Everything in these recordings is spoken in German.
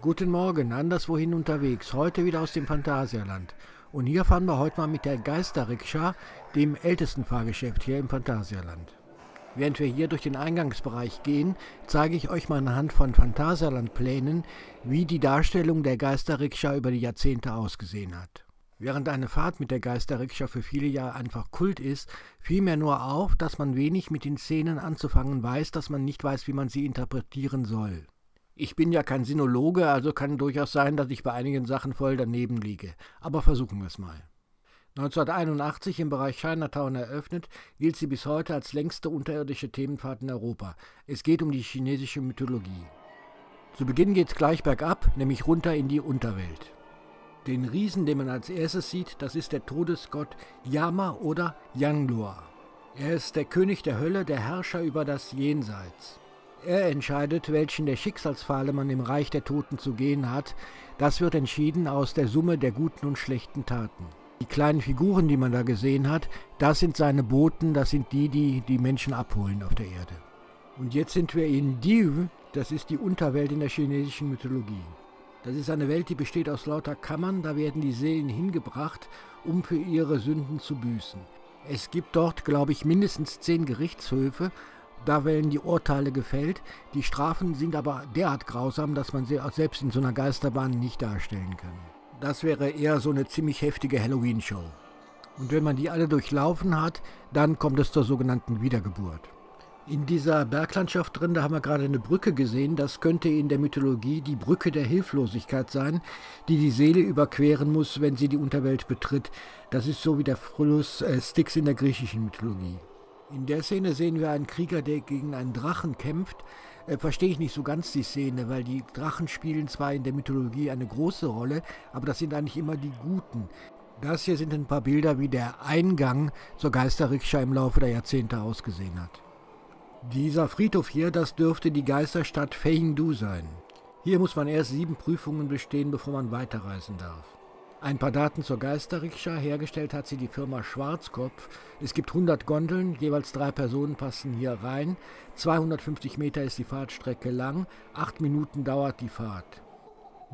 Guten Morgen, anderswohin unterwegs, heute wieder aus dem Phantasialand. Und hier fahren wir heute mal mit der Geister-Rikscha, dem ältesten Fahrgeschäft hier im Phantasialand. Während wir hier durch den Eingangsbereich gehen, zeige ich euch mal anhand von Phantasialand-Plänen, wie die Darstellung der Geister-Rikscha über die Jahrzehnte ausgesehen hat. Während eine Fahrt mit der Geister-Rikscha für viele Jahre einfach Kult ist, fiel mir nur auf, dass man wenig mit den Szenen anzufangen weiß, dass man nicht weiß, wie man sie interpretieren soll. Ich bin ja kein Sinologe, also kann durchaus sein, dass ich bei einigen Sachen voll daneben liege. Aber versuchen wir es mal. 1981 im Bereich Chinatown eröffnet, gilt sie bis heute als längste unterirdische Themenfahrt in Europa. Es geht um die chinesische Mythologie. Zu Beginn geht es gleich bergab, nämlich runter in die Unterwelt. Den Riesen, den man als erstes sieht, das ist der Todesgott Yama oder Yanglua. Er ist der König der Hölle, der Herrscher über das Jenseits. Er entscheidet, welchen der Schicksalspfade man im Reich der Toten zu gehen hat. Das wird entschieden aus der Summe der guten und schlechten Taten. Die kleinen Figuren, die man da gesehen hat, das sind seine Boten, das sind die die Menschen abholen auf der Erde. Und jetzt sind wir in Diu, das ist die Unterwelt in der chinesischen Mythologie. Das ist eine Welt, die besteht aus lauter Kammern, da werden die Seelen hingebracht, um für ihre Sünden zu büßen. Es gibt dort, glaube ich, mindestens 10 Gerichtshöfe. Da werden die Urteile gefällt. Die Strafen sind aber derart grausam, dass man sie auch selbst in so einer Geisterbahn nicht darstellen kann. Das wäre eher so eine ziemlich heftige Halloween-Show. Und wenn man die alle durchlaufen hat, dann kommt es zur sogenannten Wiedergeburt. In dieser Berglandschaft drin, da haben wir gerade eine Brücke gesehen. Das könnte in der Mythologie die Brücke der Hilflosigkeit sein, die die Seele überqueren muss, wenn sie die Unterwelt betritt. Das ist so wie der Fluss Styx in der griechischen Mythologie. In der Szene sehen wir einen Krieger, der gegen einen Drachen kämpft. Verstehe ich nicht so ganz die Szene, weil die Drachen spielen zwar in der Mythologie eine große Rolle, aber das sind eigentlich immer die Guten. Das hier sind ein paar Bilder, wie der Eingang zur Geister-Rikscha im Laufe der Jahrzehnte ausgesehen hat. Dieser Friedhof hier, das dürfte die Geisterstadt Faehingdu sein. Hier muss man erst 7 Prüfungen bestehen, bevor man weiterreisen darf. Ein paar Daten zur Geister-Rikscha. Hergestellt hat sie die Firma Schwarzkopf. Es gibt 100 Gondeln, jeweils 3 Personen passen hier rein. 250 Meter ist die Fahrtstrecke lang, 8 Minuten dauert die Fahrt.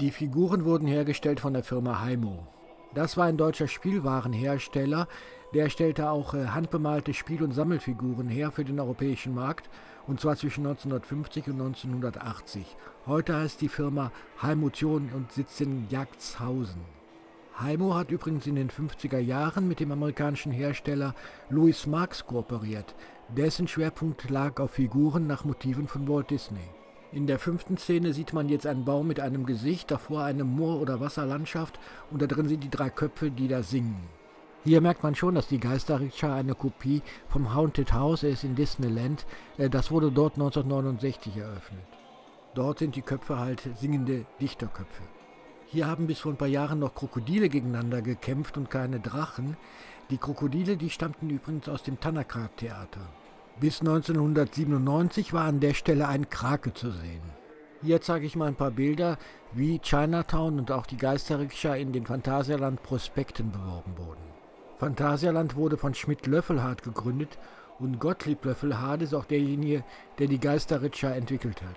Die Figuren wurden hergestellt von der Firma Haimo. Das war ein deutscher Spielwarenhersteller, der stellte auch handbemalte Spiel- und Sammelfiguren her für den europäischen Markt, und zwar zwischen 1950 und 1980. Heute heißt die Firma Haimotion und sitzt in Jagdshausen. Haimo hat übrigens in den 50er Jahren mit dem amerikanischen Hersteller Louis Marx kooperiert. Dessen Schwerpunkt lag auf Figuren nach Motiven von Walt Disney. In der 5. Szene sieht man jetzt einen Baum mit einem Gesicht, davor eine Moor- oder Wasserlandschaft und da drin sind die 3 Köpfe, die da singen. Hier merkt man schon, dass die Geister-Rikscha eine Kopie vom Haunted House ist in Disneyland. Das wurde dort 1969 eröffnet. Dort sind die Köpfe halt singende Dichterköpfe. Hier haben bis vor ein paar Jahren noch Krokodile gegeneinander gekämpft und keine Drachen. Die Krokodile, die stammten übrigens aus dem Tanakra-Theater. Bis 1997 war an der Stelle ein Krake zu sehen. Hier zeige ich mal ein paar Bilder, wie Chinatown und auch die Geister-Rikscha in den Phantasialand-Prospekten beworben wurden. Phantasialand wurde von Schmidt-Löffelhardt gegründet und Gottlieb Löffelhardt ist auch derjenige, der die Geister-Rikscha entwickelt hat.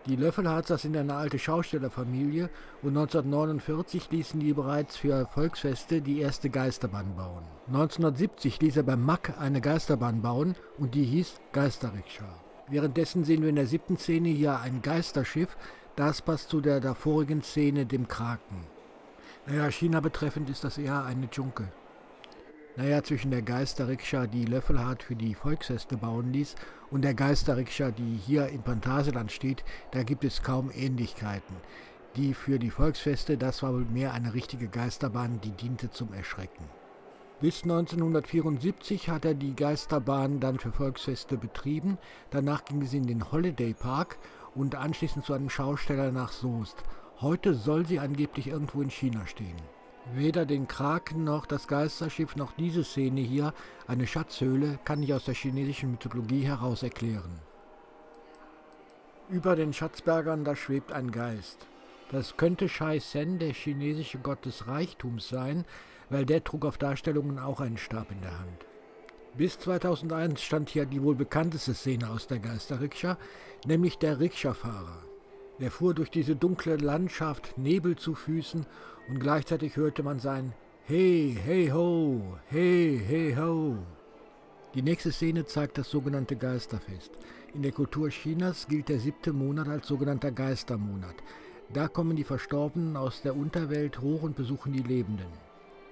Die Löffelhardts, das sind eine alte Schaustellerfamilie und 1949 ließen die bereits für Volksfeste die erste Geisterbahn bauen. 1970 ließ er beim MAK eine Geisterbahn bauen und die hieß Geister-Rikscha. Währenddessen sehen wir in der 7. Szene hier ein Geisterschiff, das passt zu der davorigen Szene, dem Kraken. Naja, China betreffend ist das eher eine Dschunke. Naja, zwischen der Geister-Rikscha, die Löffelhardt für die Volksfeste bauen ließ, und der Geister-Rikscha, die hier im Phantasialand steht, da gibt es kaum Ähnlichkeiten. Die für die Volksfeste, das war wohl mehr eine richtige Geisterbahn, die diente zum Erschrecken. Bis 1974 hat er die Geisterbahn dann für Volksfeste betrieben, danach ging es in den Holiday Park und anschließend zu einem Schausteller nach Soest. Heute soll sie angeblich irgendwo in China stehen. Weder den Kraken noch das Geisterschiff noch diese Szene hier, eine Schatzhöhle, kann ich aus der chinesischen Mythologie heraus erklären. Über den Schatzbergern, da schwebt ein Geist. Das könnte Shai Sen, der chinesische Gott des Reichtums, sein, weil der trug auf Darstellungen auch einen Stab in der Hand. Bis 2001 stand hier die wohl bekannteste Szene aus der Geister-Rikscha, nämlich der Rikscha-Fahrer. Er fuhr durch diese dunkle Landschaft, Nebel zu Füßen, und gleichzeitig hörte man sein Hey, hey ho, hey, hey ho. Die nächste Szene zeigt das sogenannte Geisterfest. In der Kultur Chinas gilt der 7. Monat als sogenannter Geistermonat. Da kommen die Verstorbenen aus der Unterwelt hoch und besuchen die Lebenden.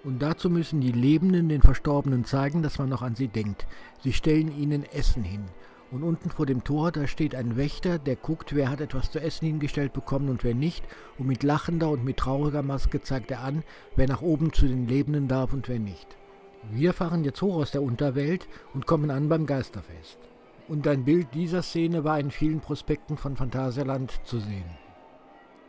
Und dazu müssen die Lebenden den Verstorbenen zeigen, dass man noch an sie denkt. Sie stellen ihnen Essen hin. Und unten vor dem Tor, da steht ein Wächter, der guckt, wer hat etwas zu essen hingestellt bekommen und wer nicht. Und mit lachender und mit trauriger Maske zeigt er an, wer nach oben zu den Lebenden darf und wer nicht. Wir fahren jetzt hoch aus der Unterwelt und kommen an beim Geisterfest. Und ein Bild dieser Szene war in vielen Prospekten von Phantasialand zu sehen.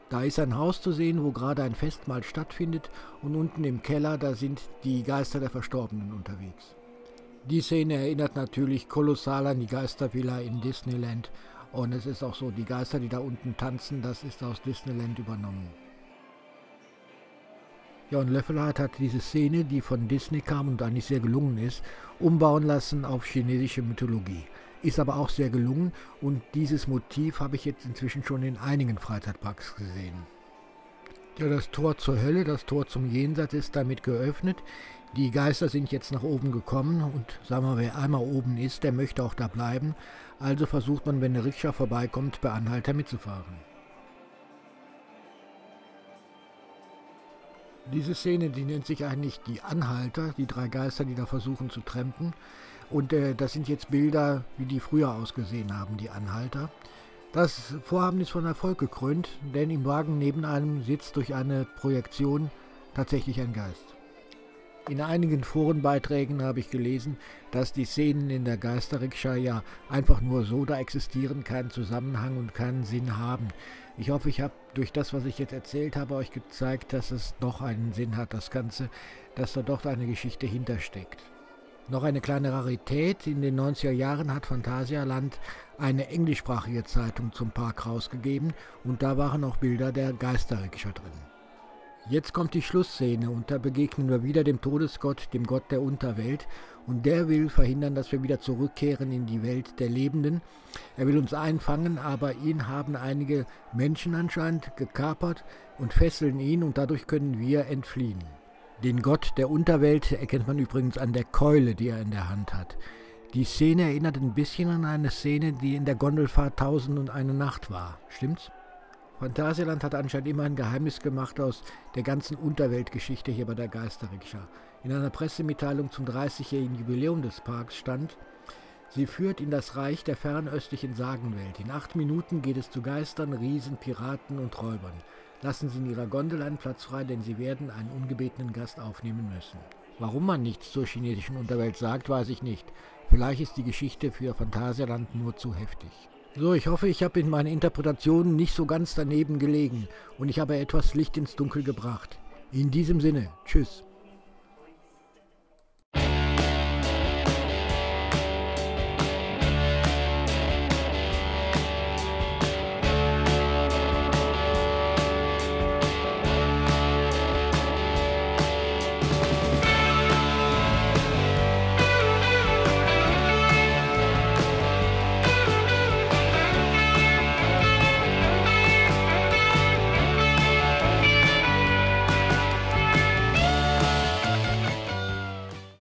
Da ist ein Haus zu sehen, wo gerade ein Festmahl stattfindet, und unten im Keller, da sind die Geister der Verstorbenen unterwegs. Die Szene erinnert natürlich kolossal an die Geistervilla in Disneyland, und es ist auch so, die Geister, die da unten tanzen, das ist aus Disneyland übernommen. Ja, und Löffelhardt hat diese Szene, die von Disney kam und eigentlich sehr gelungen ist, umbauen lassen auf chinesische Mythologie. Ist aber auch sehr gelungen, und dieses Motiv habe ich jetzt inzwischen schon in einigen Freizeitparks gesehen. Ja, das Tor zur Hölle, das Tor zum Jenseits ist damit geöffnet. Die Geister sind jetzt nach oben gekommen und sagen wir, wer einmal oben ist, der möchte auch da bleiben. Also versucht man, wenn eine Rikscha vorbeikommt, bei Anhalter mitzufahren. Diese Szene, die nennt sich eigentlich die Anhalter, die 3 Geister, die da versuchen zu trampen. Und das sind jetzt Bilder, wie die früher ausgesehen haben, die Anhalter. Das Vorhaben ist von Erfolg gekrönt, denn im Wagen neben einem sitzt durch eine Projektion tatsächlich ein Geist. In einigen Forenbeiträgen habe ich gelesen, dass die Szenen in der Geisterrikscha ja einfach nur so da existieren, keinen Zusammenhang und keinen Sinn haben. Ich hoffe, ich habe durch das, was ich jetzt erzählt habe, euch gezeigt, dass es doch einen Sinn hat, das Ganze, dass da doch eine Geschichte hintersteckt. Noch eine kleine Rarität: In den 90er Jahren hat Phantasialand eine englischsprachige Zeitung zum Park rausgegeben, und da waren auch Bilder der Geisterrikscha drin. Jetzt kommt die Schlussszene, und da begegnen wir wieder dem Todesgott, dem Gott der Unterwelt, und der will verhindern, dass wir wieder zurückkehren in die Welt der Lebenden. Er will uns einfangen, aber ihn haben einige Menschen anscheinend gekapert und fesseln ihn, und dadurch können wir entfliehen. Den Gott der Unterwelt erkennt man übrigens an der Keule, die er in der Hand hat. Die Szene erinnert ein bisschen an eine Szene, die in der Gondelfahrt 1001 Nacht war. Stimmt's? Phantasialand hat anscheinend immer ein Geheimnis gemacht aus der ganzen Unterweltgeschichte hier bei der Geisterrikscha. In einer Pressemitteilung zum 30-jährigen Jubiläum des Parks stand: Sie führt in das Reich der fernöstlichen Sagenwelt. In 8 Minuten geht es zu Geistern, Riesen, Piraten und Räubern. Lassen Sie in Ihrer Gondel einen Platz frei, denn Sie werden einen ungebetenen Gast aufnehmen müssen. Warum man nichts zur chinesischen Unterwelt sagt, weiß ich nicht. Vielleicht ist die Geschichte für Phantasialand nur zu heftig. So, ich hoffe, ich habe in meinen Interpretationen nicht so ganz daneben gelegen und ich habe etwas Licht ins Dunkel gebracht. In diesem Sinne, tschüss.